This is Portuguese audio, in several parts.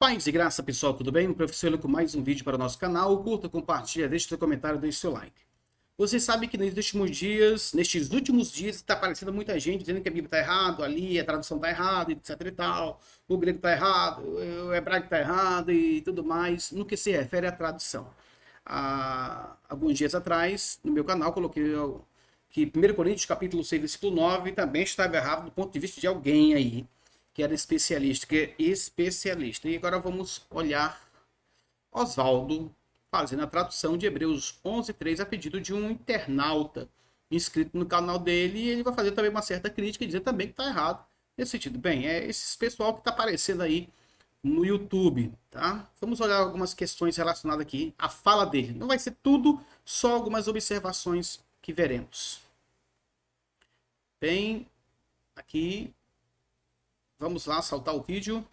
Paz e graça, pessoal, tudo bem? O professor Eli com mais um vídeo para o nosso canal. Curta, compartilha, deixe seu comentário, deixe seu like. Você sabe que nestes últimos dias, está aparecendo muita gente dizendo que a Bíblia está errada, ali a tradução está errada, etc e tal, o grego está errado, o hebraico está errado e tudo mais, no que se refere à tradução. Há alguns dias atrás, no meu canal, coloquei que 1 Coríntios capítulo 6, versículo 9, também estava errado do ponto de vista de alguém aí, que era especialista, E agora vamos olhar Oswaldo fazendo a tradução de Hebreus 11:3 a pedido de um internauta inscrito no canal dele, e ele vai fazer também uma certa crítica e dizer também que está errado nesse sentido. Bem, é esse pessoal que está aparecendo aí no YouTube, tá? Vamos olhar algumas questões relacionadas aqui à fala dele. Não vai ser tudo, só algumas observações que veremos. Bem, aqui vamos lá, saltar o vídeo.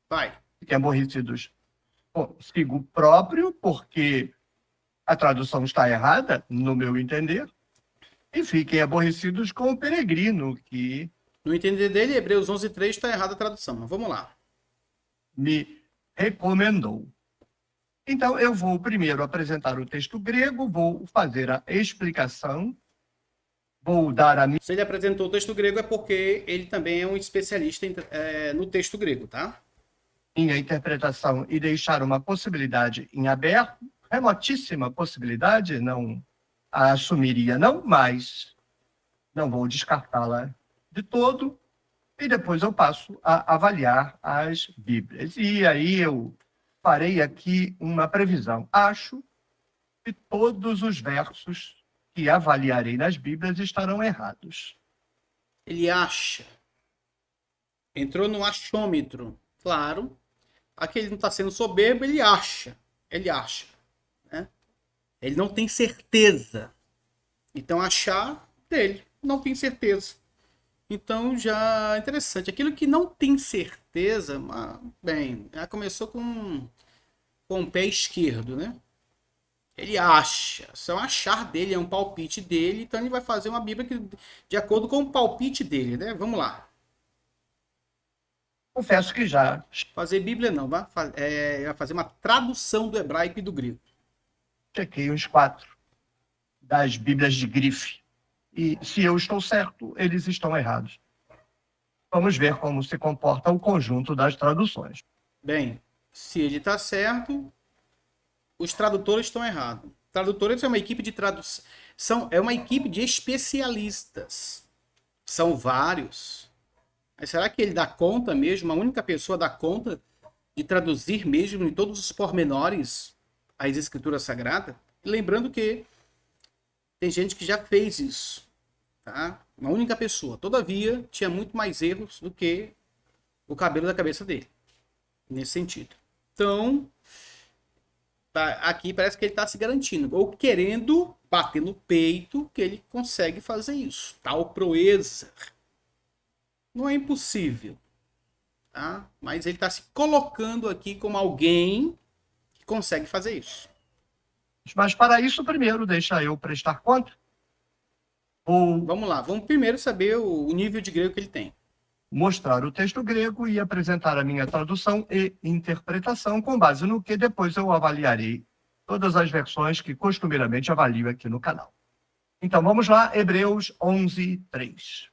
Vai. Fiquem aborrecidos consigo próprio, porque a tradução está errada, no meu entender, e fiquem aborrecidos com o peregrino, que No entender dele, Hebreus 11:3 está errada a tradução, mas vamos lá. me recomendou. Então, eu vou primeiro apresentar o texto grego, vou fazer a explicação, vou dar a Se ele apresentou o texto grego é porque ele também é um especialista no texto grego, tá? minha interpretação e deixar uma possibilidade em aberto, remotíssima possibilidade, não a assumiria não, mas não vou descartá-la de todo, e depois eu passo a avaliar as Bíblias. E aí eu farei aqui uma previsão. Acho que todos os versos que avaliarei nas Bíblias estarão errados. Ele acha. Entrou no achômetro. Claro. Aqui ele não está sendo soberbo, ele acha. Ele acha. Né? Ele não tem certeza. Então achar dele. Não tem certeza. Então já é interessante. Aquilo que não tem certeza, bem, já começou com o pé esquerdo, né? Ele acha, só achar dele, é um palpite dele, então ele vai fazer uma Bíblia de acordo com o palpite dele, né? Vamos lá. Confesso que já Fazer Bíblia não, vai fazer uma tradução do hebraico e do grego. chequei os 4 das Bíblias de grife. E se eu estou certo, eles estão errados. Vamos ver como se comporta o conjunto das traduções. Bem, se ele está certo, os tradutores estão errados. Tradutores é uma equipe de tradução, é uma equipe de especialistas. São vários. Mas será que ele dá conta mesmo? Uma única pessoa dá conta de traduzir mesmo em todos os pormenores as escrituras sagradas? Lembrando que tem gente que já fez isso, tá? Uma única pessoa. Todavia, tinha muito mais erros do que o cabelo da cabeça dele. Nesse sentido. Então, aqui parece que ele está se garantindo. Ou querendo bater no peito que ele consegue fazer isso. Tal proeza. Não é impossível. Tá? Mas ele está se colocando aqui como alguém que consegue fazer isso. Mas para isso, primeiro, deixa eu prestar conta. Vamos lá, vamos primeiro saber o nível de grego que ele tem. Mostrar o texto grego e apresentar a minha tradução e interpretação, com base no que depois eu avaliarei todas as versões que costumeiramente avalio aqui no canal. Então, vamos lá, Hebreus 11:3.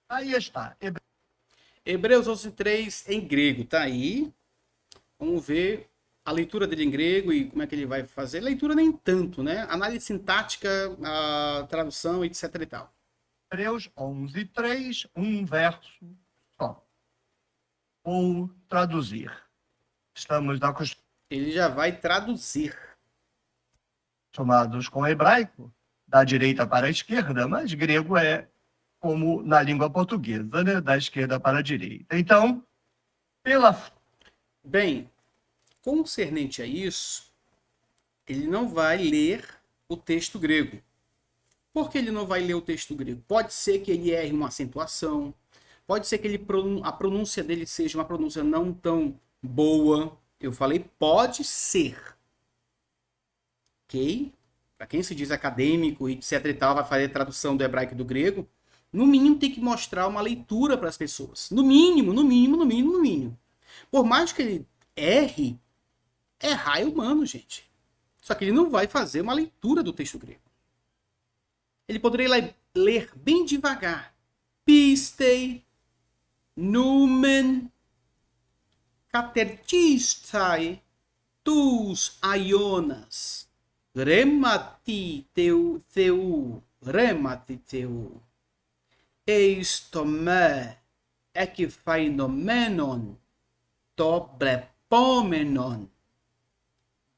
Aí está. Hebreus 11:3 em grego, tá aí. Vamos ver a leitura dele em grego e como é que ele vai fazer. Leitura nem tanto, né? Análise sintática, a tradução, etc e tal. Hebreus 11:3, um verso só. Vou traduzir. Estamos Ele já vai traduzir. acostumados com o hebraico, da direita para a esquerda, mas grego é como na língua portuguesa, né? Da esquerda para a direita. Então, Bem, concernente a isso, ele não vai ler o texto grego. Por que ele não vai ler o texto grego? Pode ser que ele erre uma acentuação, pode ser que a pronúncia dele seja uma pronúncia não tão boa. Eu falei pode ser. Ok? Para quem se diz acadêmico e etc e tal, vai fazer tradução do hebraico e do grego, no mínimo tem que mostrar uma leitura para as pessoas. No mínimo, no mínimo, no mínimo, no mínimo. Por mais que ele erre, errar é humano, gente. Só que ele não vai fazer uma leitura do texto grego. Ele poderia ler bem devagar. Pistei, numen, katertistai, tus aionas, remati teu, remati teu, eis tomé, ekphainomenon, to blepomenon,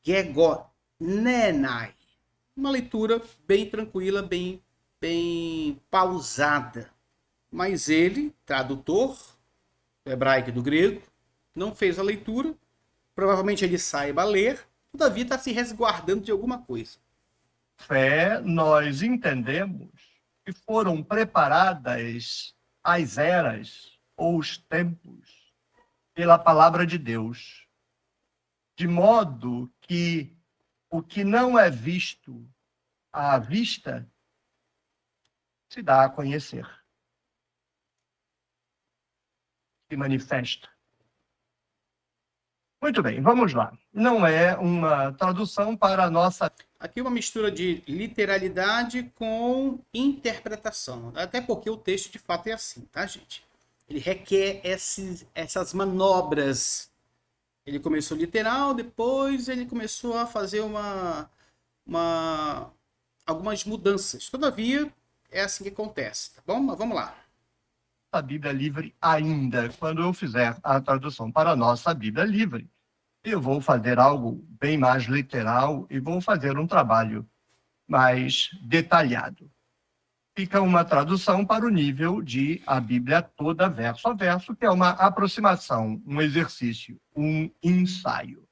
gegonenai. Uma leitura bem tranquila, bem pausada. Mas ele, tradutor do hebraico e do grego, não fez a leitura. Provavelmente ele saiba ler, todavia está se resguardando de alguma coisa. Fé, nós entendemos que foram preparadas as eras ou os tempos pela palavra de Deus, de modo que o que não é visto à vista se dá a conhecer, se manifesta. Muito bem, vamos lá. Não é uma tradução para a nossa... Aqui uma mistura de literalidade com interpretação. Até porque o texto de fato é assim, tá, gente? Ele requer essas manobras. Ele começou literal, depois ele começou a fazer algumas mudanças. Todavia, é assim que acontece, tá bom? Mas vamos lá. A Bíblia livre ainda, quando eu fizer a tradução para a nossa Bíblia livre, eu vou fazer algo bem mais literal e vou fazer um trabalho mais detalhado. Fica uma tradução para o nível de a Bíblia toda verso a verso, que é uma aproximação, um exercício, um ensaio.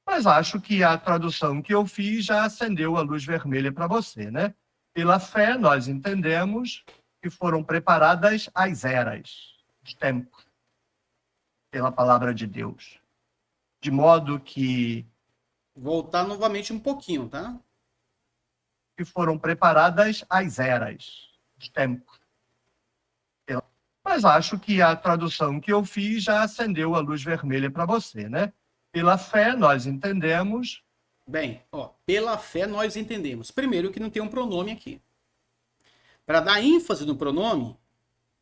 Mas acho que a tradução que eu fiz já acendeu a luz vermelha para você, né? Pela fé, nós entendemos que foram preparadas as eras, os tempos, pela palavra de Deus. De modo que... Voltar novamente um pouquinho, tá? Que foram preparadas as eras, os tempos. Mas acho que a tradução que eu fiz já acendeu a luz vermelha para você, né? Pela fé, nós entendemos... Bem, ó, pela fé nós entendemos. Primeiro que não tem um pronome aqui. Para dar ênfase no pronome,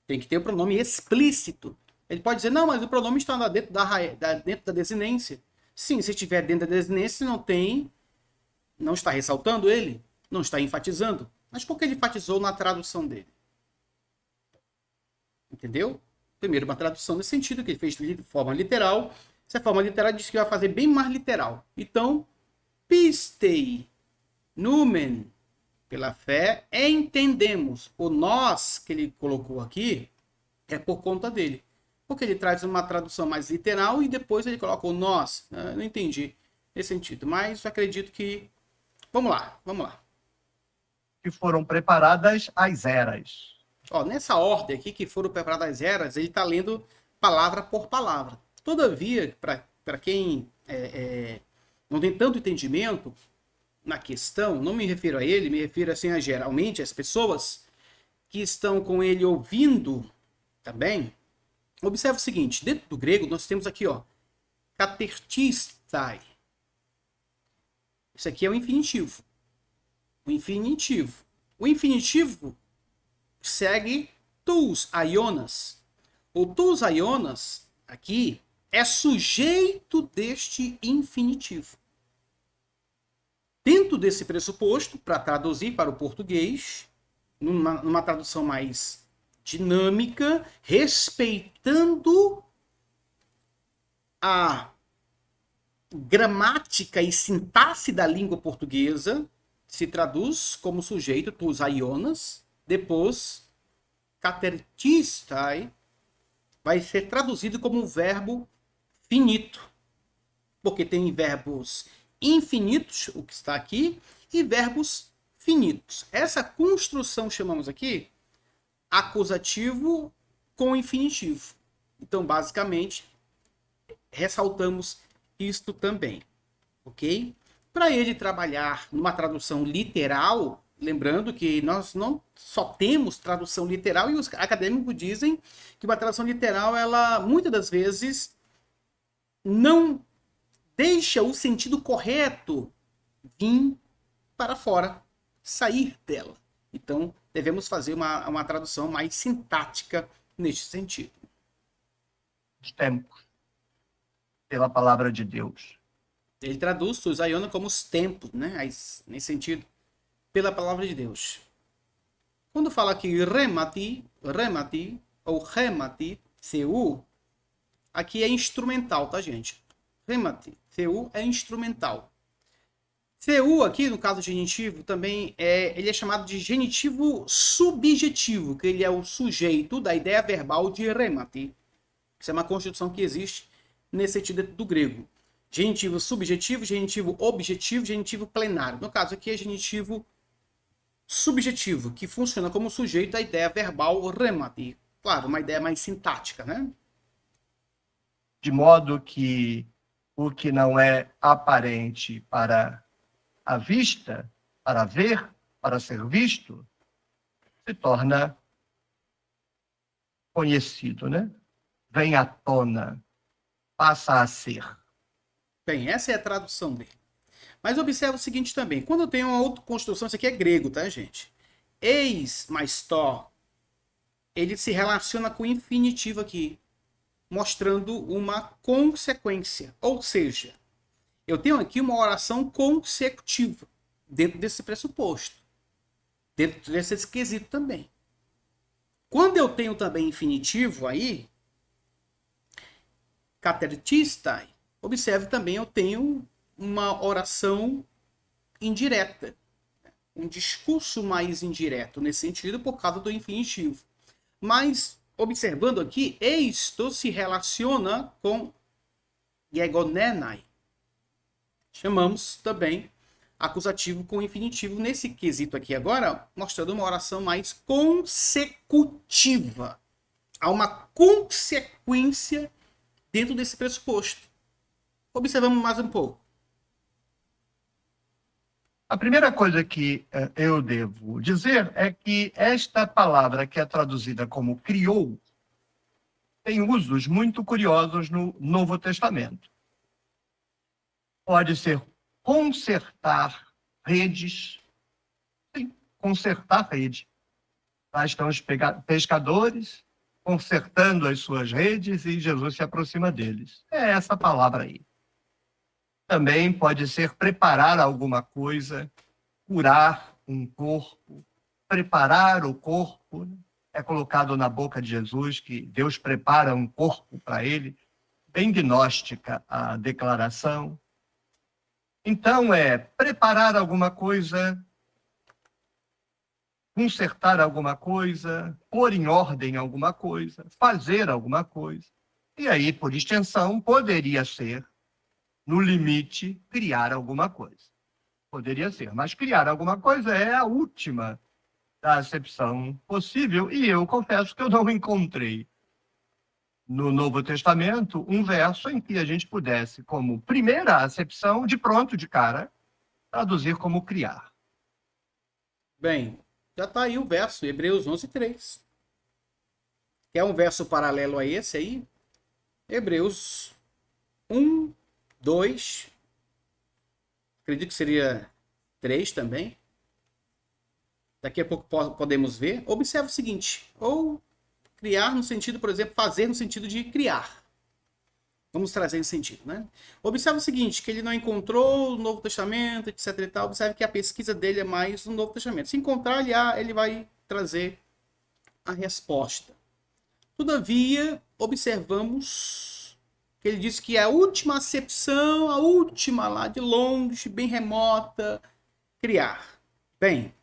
tem que ter o pronome explícito. Ele pode dizer, não, mas o pronome está dentro da desinência. Sim, se estiver dentro da desinência, não está ressaltando ele, não está enfatizando. Mas por que ele enfatizou na tradução dele? Entendeu? Primeiro, uma tradução nesse sentido, que ele fez de forma literal. Essa forma literal diz que vai fazer bem mais literal. Então, pistei, numen, pela fé, entendemos. O nós que ele colocou aqui é por conta dele. Porque ele traz uma tradução mais literal e depois ele coloca o nós. Eu não entendi nesse sentido, mas eu acredito que... Vamos lá. Que foram preparadas as eras. Ó, nessa ordem aqui, que foram preparadas as eras, ele está lendo palavra por palavra. Todavia, para quem não tem tanto entendimento na questão, não me refiro a ele, me refiro assim a geralmente as pessoas que estão com ele ouvindo também. Observe o seguinte, dentro do grego nós temos aqui, ó, katertistai. Isso aqui é o infinitivo. O infinitivo segue tous aionas. O tous aionas aqui é sujeito deste infinitivo. Dentro desse pressuposto, para traduzir para o português, numa tradução mais dinâmica, respeitando a gramática e sintaxe da língua portuguesa, se traduz como sujeito tous aionas, depois katertistai vai ser traduzido como um verbo finito, porque tem verbos infinitos, o que está aqui, e verbos finitos. Essa construção chamamos aqui acusativo com infinitivo. Então, basicamente, ressaltamos isto também, ok? Para ele trabalhar numa tradução literal, lembrando que nós não só temos tradução literal, e os acadêmicos dizem que uma tradução literal, ela muitas das vezes não deixa o sentido correto vir para fora, sair dela. Então, devemos fazer uma tradução mais sintática neste sentido. Os tempos, pela palavra de Deus. Ele traduz o Zaiona como os tempos, né? Nesse sentido, pela palavra de Deus. Quando fala aqui remati ou remati, seu, aqui é instrumental, tá, gente? Remati, seu é instrumental. Seu aqui, no caso genitivo, também ele é chamado de genitivo subjetivo, que ele é o sujeito da ideia verbal de remati. Isso é uma construção que existe nesse sentido do grego. Genitivo subjetivo, genitivo objetivo, genitivo plenário. No caso aqui é genitivo subjetivo, que funciona como sujeito da ideia verbal remati. Claro, uma ideia mais sintática, né? De modo que o que não é aparente para a vista, para ver, para ser visto, se torna conhecido, né? Vem à tona, passa a ser. Bem, essa é a tradução dele. Mas observa o seguinte também. Quando eu tenho uma outra construção, isso aqui é grego, tá, gente? Eis mais to, ele se relaciona com o infinitivo aqui, mostrando uma consequência. Ou seja, eu tenho aqui uma oração consecutiva, dentro desse pressuposto, dentro desse quesito também. Quando eu tenho também infinitivo aí, catetistai, observe também eu tenho uma oração indireta, um discurso mais indireto nesse sentido por causa do infinitivo. Mas, observando aqui, isto se relaciona com yegonenai. Chamamos também acusativo com infinitivo nesse quesito aqui agora, mostrando uma oração mais consecutiva. Há uma consequência dentro desse pressuposto. Observamos mais um pouco. A primeira coisa que eu devo dizer é que esta palavra, que é traduzida como criou, tem usos muito curiosos no Novo Testamento. Pode ser consertar redes. Sim, consertar rede. Lá estão os pescadores consertando as suas redes e Jesus se aproxima deles. É essa palavra aí. Também pode ser preparar alguma coisa, curar um corpo, preparar o corpo. É colocado na boca de Jesus que Deus prepara um corpo para ele. Bem gnóstica a declaração. Então, é preparar alguma coisa, consertar alguma coisa, pôr em ordem alguma coisa, fazer alguma coisa. E aí, por extensão, poderia ser, no limite, criar alguma coisa. Poderia ser, mas criar alguma coisa é a última da acepção possível, e eu confesso que eu não encontrei no Novo Testamento um verso em que a gente pudesse, como primeira acepção, de pronto, de cara, traduzir como criar. Bem, já está aí o verso, Hebreus 11:3. Que é um verso paralelo a esse aí. Hebreus 1, 2, acredito que seria 3 também. Daqui a pouco podemos ver. Observe o seguinte, ou criar no sentido, por exemplo, fazer no sentido de criar. Vamos trazer esse sentido, né? Observe o seguinte, que ele não encontrou o Novo Testamento, etc e tal. Observe que a pesquisa dele é mais no Novo Testamento. Se encontrar, ele vai trazer a resposta. Todavia, observamos que ele diz que a última acepção, a última lá de longe, bem remota, criar. Bem,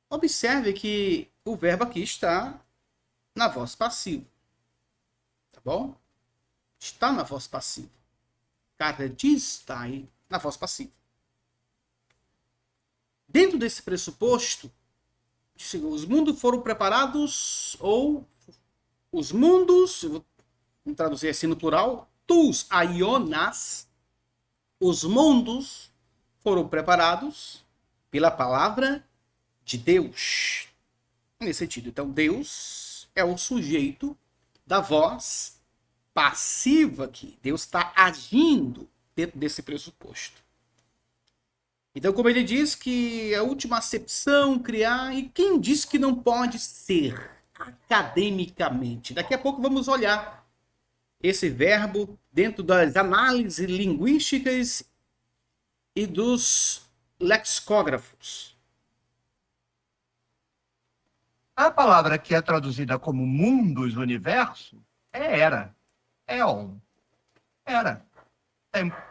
observe que o verbo aqui está na voz passiva. Tá bom? Está na voz passiva. Está aí na voz passiva. Dentro desse pressuposto, os mundos foram preparados, ou os mundos, vou traduzir assim no plural, τους aionas, os mundos foram preparados pela palavra de Deus. Nesse sentido, então, Deus é o sujeito da voz passiva aqui. Deus está agindo dentro desse pressuposto. Então, como ele diz que a última acepção, criar, e quem diz que não pode ser academicamente? Daqui a pouco vamos olhar esse verbo dentro das análises linguísticas e dos lexicógrafos. A palavra que é traduzida como mundos, universo, é era. Éon. Era. Tempo.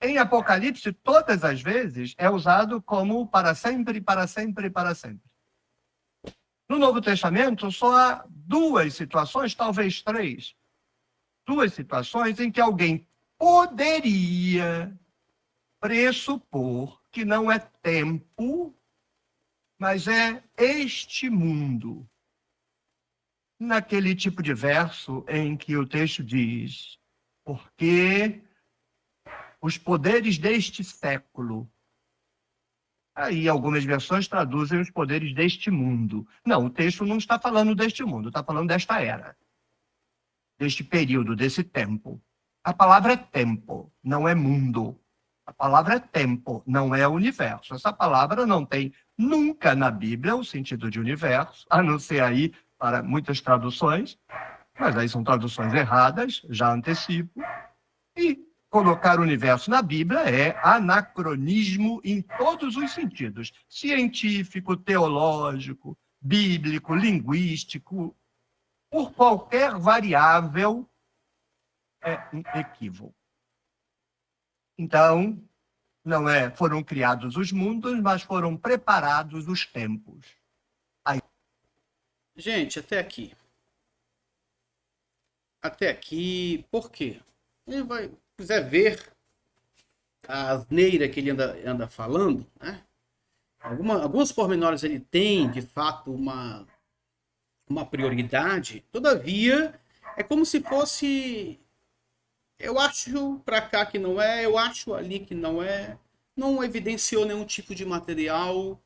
Em Apocalipse, todas as vezes, é usado como para sempre, para sempre, para sempre. No Novo Testamento, só há duas situações, talvez três. Duas situações em que alguém poderia pressupor que não é tempo, mas é este mundo. Naquele tipo de verso em que o texto diz, porque os poderes deste século. Aí algumas versões traduzem os poderes deste mundo. Não, o texto não está falando deste mundo, está falando desta era, deste período, desse tempo. A palavra é tempo, não é mundo. A palavra é tempo, não é universo. Essa palavra não tem nunca na Bíblia o sentido de universo, a não ser aí para muitas traduções, mas aí são traduções erradas, já antecipo. E colocar o universo na Bíblia é anacronismo em todos os sentidos. Científico, teológico, bíblico, linguístico. Por qualquer variável é um equívoco. Então, não foram criados os mundos, mas foram preparados os tempos. Aí. Gente, até aqui. Até aqui, por quê? Ele vai, quiser ver a asneira que ele anda falando, né? Alguns pormenores ele tem, de fato, uma prioridade. Todavia, é como se fosse... Eu acho pra cá que não é, eu acho ali que não é. Não evidenciou nenhum tipo de material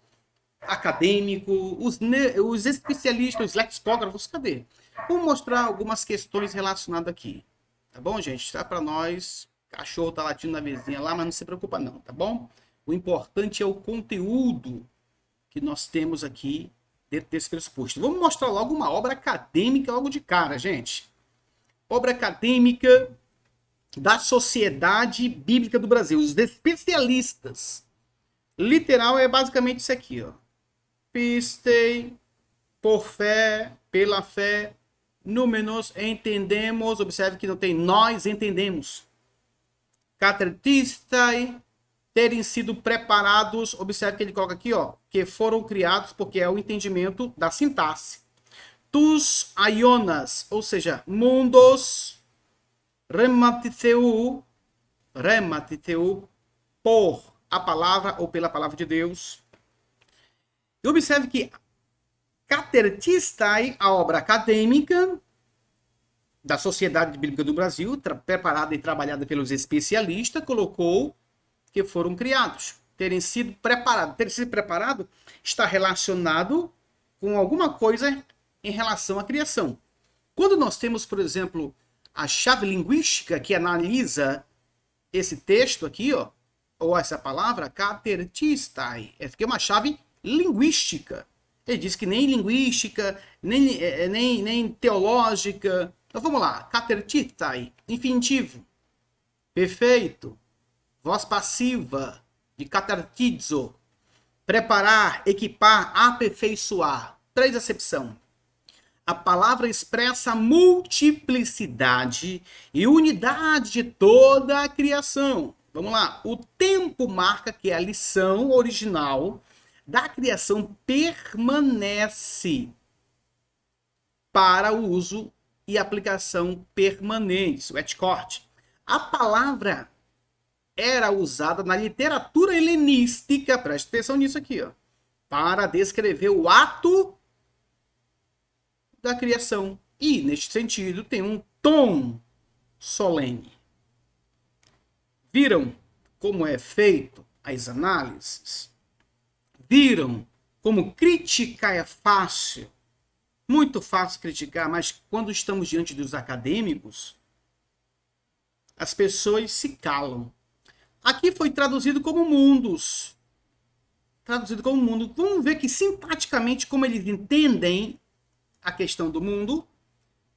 acadêmico. Os especialistas, os lexicógrafos, cadê? Vou mostrar algumas questões relacionadas aqui. Tá bom, gente? Tá para nós. Cachorro tá latindo na vizinha lá, mas não se preocupa não, tá bom? O importante é o conteúdo que nós temos aqui dentro desse pressuposto. Vamos mostrar logo uma obra acadêmica logo de cara, gente. Obra acadêmica da Sociedade Bíblica do Brasil, os especialistas. Literal é basicamente isso aqui, ó. Pistei, por fé, pela fé, números, entendemos, observe que não tem nós entendemos. Catetistai, terem sido preparados, observe que ele coloca aqui, ó, que foram criados, porque é o entendimento da sintaxe. Tus aionas, ou seja, mundos, rematitheu, por a palavra ou pela palavra de Deus. E observe que Catetistai, a obra acadêmica da Sociedade Bíblica do Brasil, preparada e trabalhada pelos especialistas, colocou que foram criados. Terem sido preparados. Ter sido preparado está relacionado com alguma coisa em relação à criação. Quando nós temos, por exemplo, a chave linguística que analisa esse texto aqui, ó, ou essa palavra, catetistai, é uma chave linguística. Ele diz que nem linguística, nem teológica. Então vamos lá, catetistai, infinitivo, perfeito, voz passiva, de catartizo, preparar, equipar, aperfeiçoar. 3 acepção. A palavra expressa a multiplicidade e unidade de toda a criação. Vamos lá. O tempo marca que a lição original da criação permanece para o uso e aplicação permanentes, o et cort. A palavra era usada na literatura helenística, preste atenção nisso aqui, ó, para descrever o ato da criação. E, neste sentido, tem um tom solene. Viram como é feito as análises? Viram como criticar é fácil? Muito fácil criticar, mas quando estamos diante dos acadêmicos, as pessoas se calam. Aqui foi traduzido como mundos. Traduzido como mundo. Vamos ver que sintaticamente como eles entendem a questão do mundo.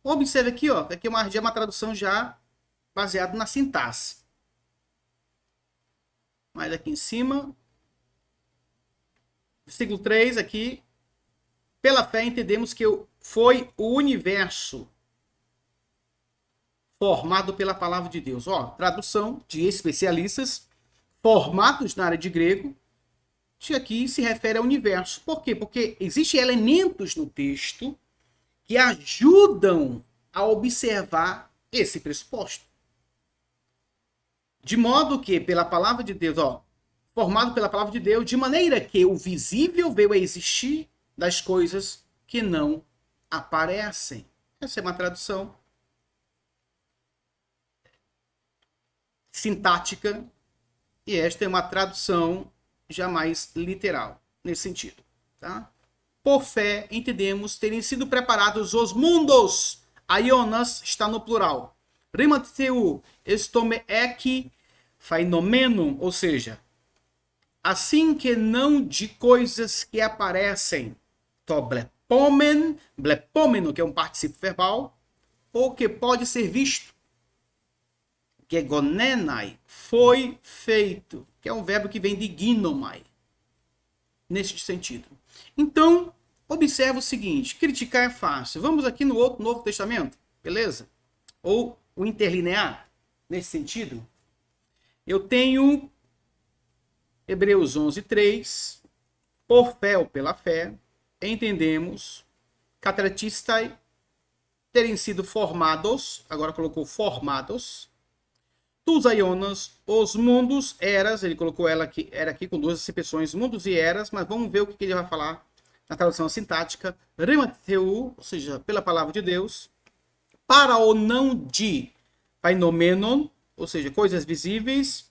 Observe aqui, ó, aqui já é uma tradução já baseada na sintaxe. Mas aqui em cima, versículo 3 aqui, pela fé entendemos que foi o universo formado pela palavra de Deus. Ó, tradução de especialistas formados na área de grego, que aqui se refere ao universo. Por quê? Porque existem elementos no texto que ajudam a observar esse pressuposto. De modo que, pela palavra de Deus, ó, formado pela palavra de Deus, de maneira que o visível veio a existir das coisas que não aparecem. Essa é uma tradução sintática e esta é uma tradução já mais literal, nesse sentido. Tá? Por fé, entendemos terem sido preparados os mundos. Aionas está no plural. Rimatheu estome ek phainomeno, ou seja, assim que não de coisas que aparecem. To blepomen, blepomeno, que é um particípio verbal, ou que pode ser visto. Gegonenai, foi feito, que é um verbo que vem de ginomai, nesse sentido. Então, observa o seguinte, criticar é fácil. Vamos aqui no outro Novo Testamento, beleza? Ou o interlinear, nesse sentido. Eu tenho Hebreus 11:3, por fé ou pela fé, entendemos, cateretistai, terem sido formados, agora colocou formados, dos aionas, os mundos, eras, ele colocou ela aqui, era aqui com duas acepções, mundos e eras, mas vamos ver o que ele vai falar na tradução sintática, rimatheu, ou seja, pela palavra de Deus, para ou não de phainomênon, ou seja, coisas visíveis,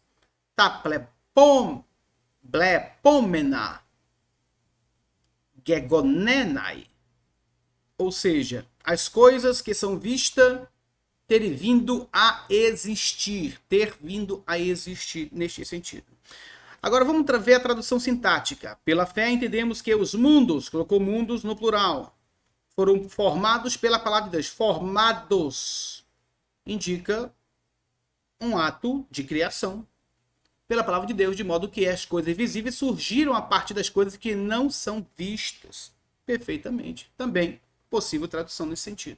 blepomena, gegonenai, ou seja, as coisas que são vistas ter vindo a existir, neste sentido. Agora vamos ver a tradução sintática. Pela fé entendemos que os mundos, colocou mundos no plural, foram formados pela palavra de Deus. Formados indica um ato de criação pela palavra de Deus, de modo que as coisas visíveis surgiram a partir das coisas que não são vistas. Perfeitamente. Também possível tradução nesse sentido.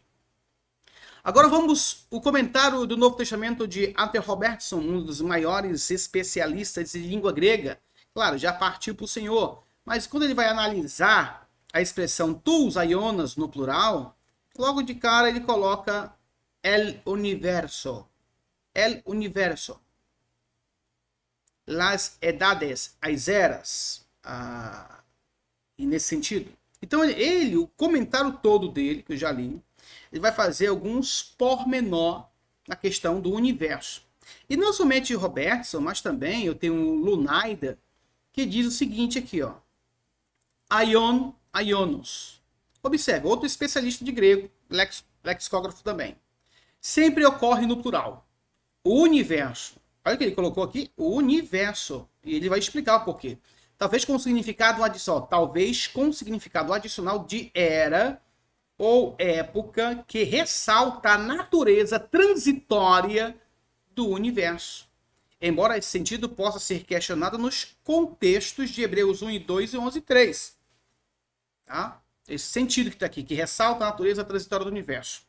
Agora vamos o comentário do Novo Testamento de Arthur Robertson, um dos maiores especialistas de língua grega. Claro, já partiu para o Senhor, mas quando ele vai analisar a expressão tous aionas no plural, logo de cara ele coloca el universo, las edades, as eras, e nesse sentido. Então o comentário todo dele, que eu já li, ele vai fazer alguns pormenor na questão do universo. E não somente Robertson, mas também eu tenho o Lunaida, que diz o seguinte aqui, ó. Aion, aionos. Observe, outro especialista de grego, lexicógrafo também. Sempre ocorre no plural. O universo. Olha o que ele colocou aqui, o universo. E ele vai explicar o porquê. Talvez com significado adicional. Talvez com significado adicional de era ou época que ressalta a natureza transitória do universo. Embora esse sentido possa ser questionado nos contextos de Hebreus 1:2 e 11:3. Tá? Esse sentido que está aqui, que ressalta a natureza transitória do universo.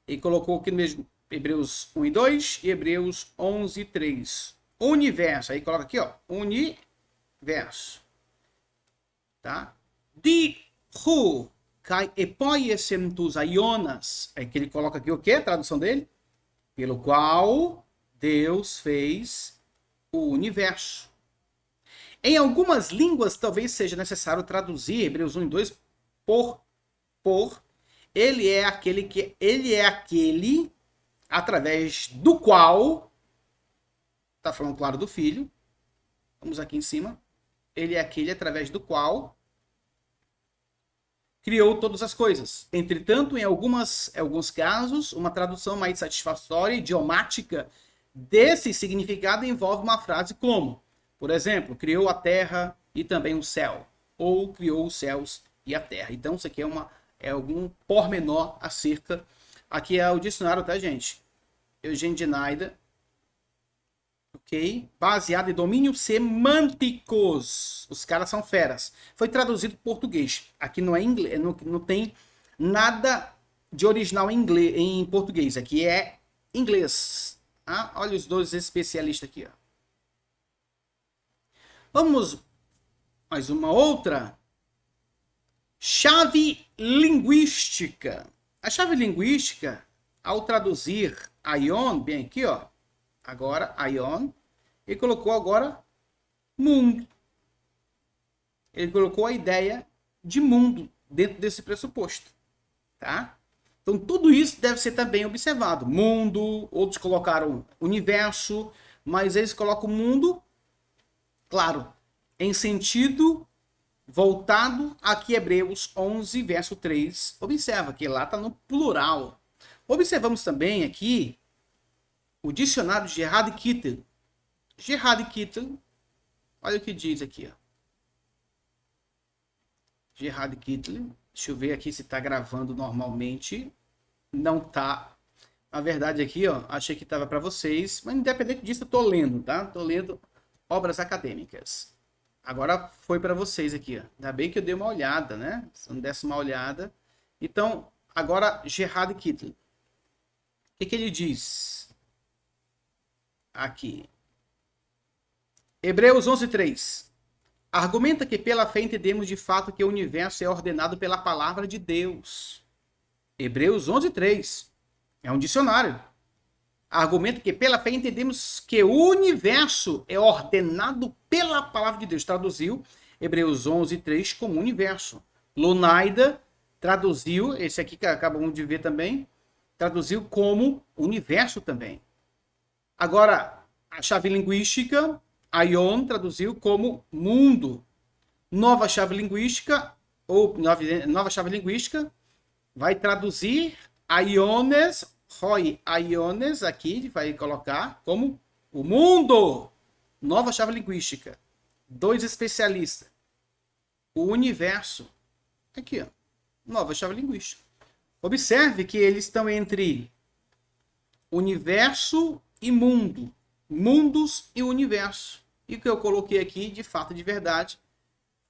Ele colocou aqui no mesmo Hebreus 1:2 e Hebreus 11:3. Universo, aí coloca aqui, ó, universo. Tá? Dihu kai epoiesem tus aionas. É que ele coloca aqui o quê? A tradução dele? Pelo qual Deus fez o universo. Em algumas línguas, talvez seja necessário traduzir Hebreus 1:2 por ele é aquele através do qual, está falando claro do Filho, vamos aqui em cima, ele é aquele através do qual criou todas as coisas. Entretanto, em alguns casos, uma tradução mais satisfatória e idiomática desse significado envolve uma frase como, por exemplo, criou a terra e também o céu, ou criou os céus e a terra. Então, isso aqui é algum pormenor acerca. Aqui é o dicionário, tá, gente? Eugênio de Naida. Ok? Baseado em domínios semânticos. Os caras são feras. Foi traduzido para português. Aqui não é inglês, não tem nada de original em português. Aqui é inglês. Ah, olha os dois especialistas aqui. Ó. Vamos mais uma outra. Chave linguística. A chave linguística, ao traduzir aion, bem aqui, ó. Agora, aion. Ele colocou agora mundo. Ele colocou a ideia de mundo dentro desse pressuposto. Tá? Então, tudo isso deve ser também observado. Mundo, outros colocaram universo, mas eles colocam mundo, claro, em sentido voltado aqui Hebreus 11, verso 3. Observa que lá está no plural. Observamos também aqui o dicionário de Gerhard Kittel. Gerhard Kittel, olha o que diz aqui. Ó. Gerhard Kittel, deixa eu ver aqui se está gravando normalmente. Não tá. Na verdade aqui, ó, achei que estava para vocês, mas independente disso eu tô lendo, tá? Tô lendo obras acadêmicas. Agora foi para vocês aqui, ó. Ainda bem que eu dei uma olhada, né? Se não desse uma olhada. Então, agora Gerhard Kittel. O que ele diz? Aqui. Hebreus 11:3. Argumenta que pela fé entendemos de fato que o universo é ordenado pela palavra de Deus. Hebreus 11:3. É um dicionário. Argumenta que pela fé entendemos que o universo é ordenado pela palavra de Deus. Traduziu Hebreus 11:3 como universo. Lunaida traduziu, esse aqui que acabamos de ver também, traduziu como universo também. Agora, a chave linguística, aion, traduziu como mundo. Nova chave linguística, ou nova chave linguística, vai traduzir aiones, roi aiones, aqui vai colocar como o mundo. Nova chave linguística. Dois especialistas. O universo. Aqui, ó. Nova chave linguística. Observe que eles estão entre universo e mundo. Mundos e universo. E o que eu coloquei aqui, de fato, de verdade,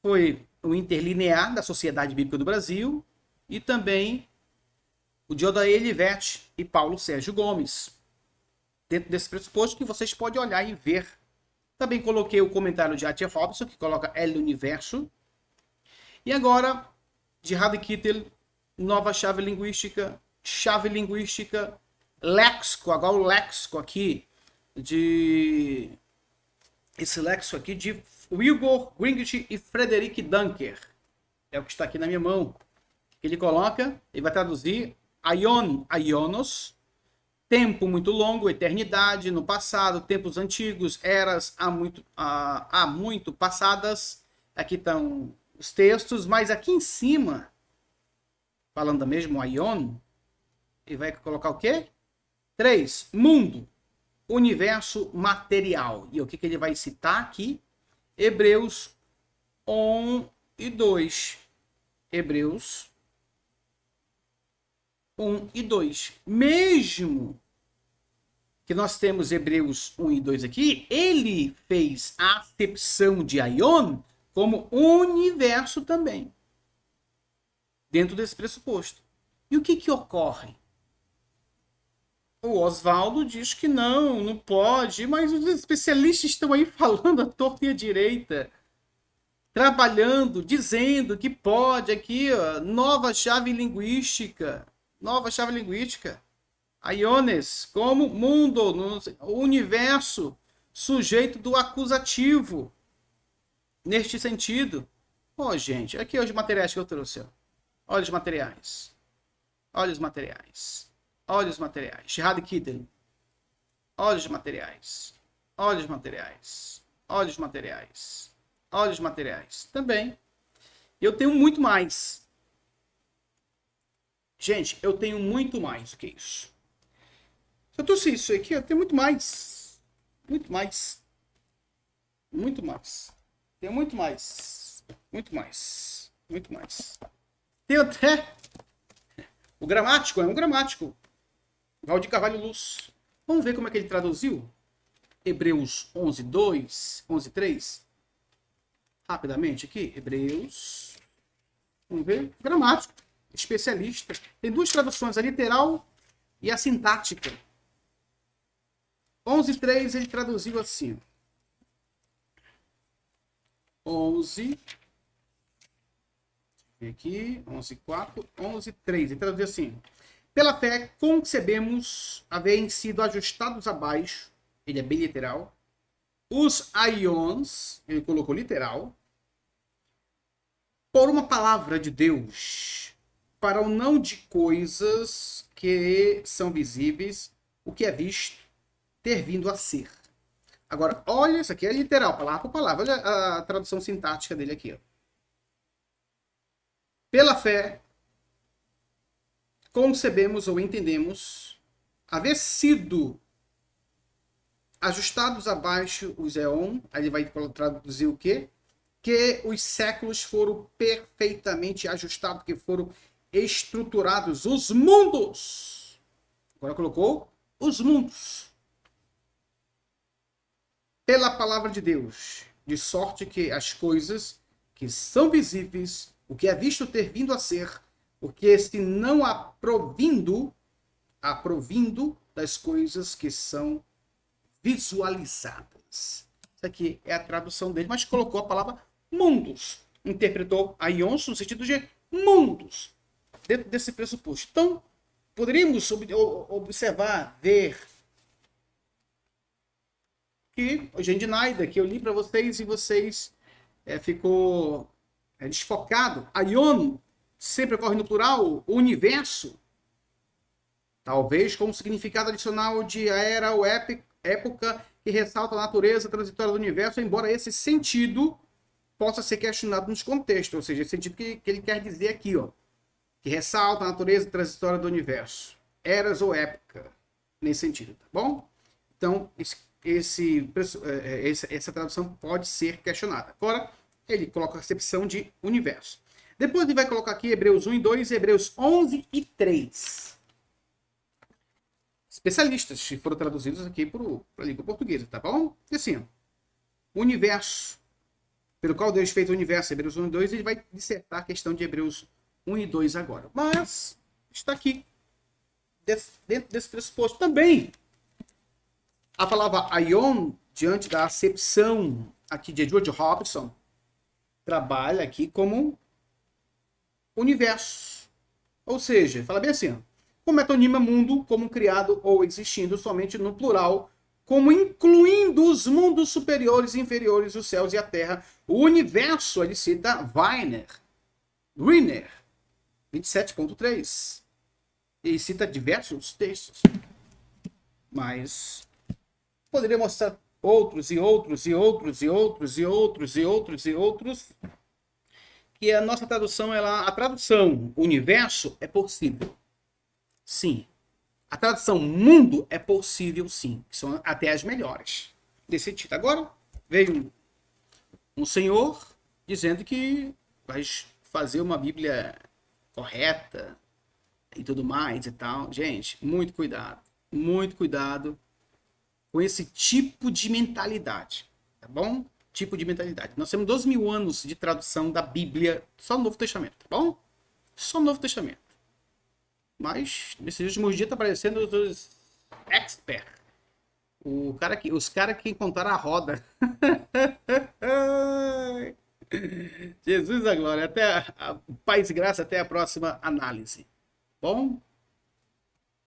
foi o interlinear da Sociedade Bíblica do Brasil e também o de Odair Livetti e Paulo Sérgio Gomes. Dentro desse pressuposto que vocês podem olhar e ver. Também coloquei o comentário de Atia Robson, que coloca El Universo. E agora, de Gerhard Kittel, nova chave linguística, léxico, agora o léxico aqui, esse léxico aqui de Wilbur Wingate e Frederick Dunker. É o que está aqui na minha mão. Ele coloca, ele vai traduzir aion, aionos, tempo muito longo, eternidade, no passado, tempos antigos, eras há muito passadas. Aqui estão os textos, mas aqui em cima, falando mesmo aion, ele vai colocar o quê? 3. Mundo, universo material. E o que ele vai citar aqui? Hebreus 1 e 2. Hebreus 1 e 2. Mesmo que nós temos Hebreus 1 e 2 aqui, ele fez a acepção de aion como universo também. Dentro desse pressuposto. E o que ocorre? O Oswaldo diz que não pode, mas os especialistas estão aí falando à torta e à direita, trabalhando, dizendo que pode aqui, ó, nova chave linguística, aiones, como mundo, universo, sujeito do acusativo, neste sentido. Ó, gente, aqui os materiais que eu trouxe, ó. Olha os materiais. Gerhard Kittel. Olha os materiais. Também. Eu tenho muito mais. Gente, eu tenho muito mais do que isso. Se eu trouxe isso aqui, eu tenho muito mais. Muito mais. Muito mais. Tenho muito mais. Muito mais. Muito mais. Tenho até... O gramático é um gramático. Valdir Carvalho Luz. Vamos ver como é que ele traduziu? Hebreus 11:2, 11:3. Rapidamente aqui. Hebreus. Vamos ver. Gramático. Especialista. Tem duas traduções, a literal e a sintática. 11:3 ele traduziu assim. 11. Aqui. 11:4. 11:3. Ele traduziu assim. Pela fé, concebemos haverem sido ajustados abaixo. Ele é bem literal. Os aions. Ele colocou literal. Por uma palavra de Deus. Para o não de coisas que são visíveis. O que é visto. Ter vindo a ser. Agora, olha, isso aqui é literal, palavra por palavra. Olha a tradução sintática dele aqui. Ó. Pela fé, concebemos ou entendemos haver sido ajustados abaixo os éon, aí ele vai traduzir o quê? Que os séculos foram perfeitamente ajustados, que foram estruturados os mundos. Agora colocou os mundos. Pela palavra de Deus, de sorte que as coisas que são visíveis, o que é visto ter vindo a ser, porque se não aprovindo das coisas que são visualizadas. Isso aqui é a tradução dele, mas colocou a palavra mundos. Interpretou aions no sentido de mundos, dentro desse pressuposto. Então, poderíamos observar, ver, que o Gendinaida, que eu li para vocês e vocês ficou desfocado. Aion sempre ocorre no plural, o universo, talvez com um significado adicional de era ou época que ressalta a natureza transitória do universo, embora esse sentido possa ser questionado nos contextos, ou seja, esse sentido que ele quer dizer aqui, ó, que ressalta a natureza transitória do universo, eras ou época, nesse sentido, tá bom? Então, essa tradução pode ser questionada. Agora, ele coloca a acepção de universo. Depois ele vai colocar aqui Hebreus 1 e 2, Hebreus 11 e 3. Especialistas que foram traduzidos aqui para a língua portuguesa, tá bom? E assim, o universo, pelo qual Deus fez o universo, Hebreus 1 e 2, ele vai dissertar a questão de Hebreus 1 e 2 agora. Mas está aqui, dentro desse pressuposto também. A palavra aion, diante da acepção aqui de Edward Robson, trabalha aqui como universo. Ou seja, fala bem assim, como metonímia mundo, como criado ou existindo somente no plural, como incluindo os mundos superiores e inferiores, os céus e a terra. O universo, ele cita Wiener, 27.3. Ele cita diversos textos. Mas poderia mostrar outros e outros e outros e outros e outros e outros e outros. Que a nossa tradução, a tradução universo é possível. Sim. A tradução mundo é possível, sim. Que são até as melhores. Desse sentido. Agora, veio um senhor dizendo que vai fazer uma Bíblia correta e tudo mais e tal. Gente, muito cuidado. Muito cuidado com esse tipo de mentalidade. Tá bom? Tipo de mentalidade. Nós temos 2.000 anos de tradução da Bíblia só no Novo Testamento, tá bom? Só no Novo Testamento. Mas, nesses últimos dias, tá aparecendo os experts. Os caras que encontraram a roda. Jesus a glória. Paz e graça, até a próxima análise. Bom?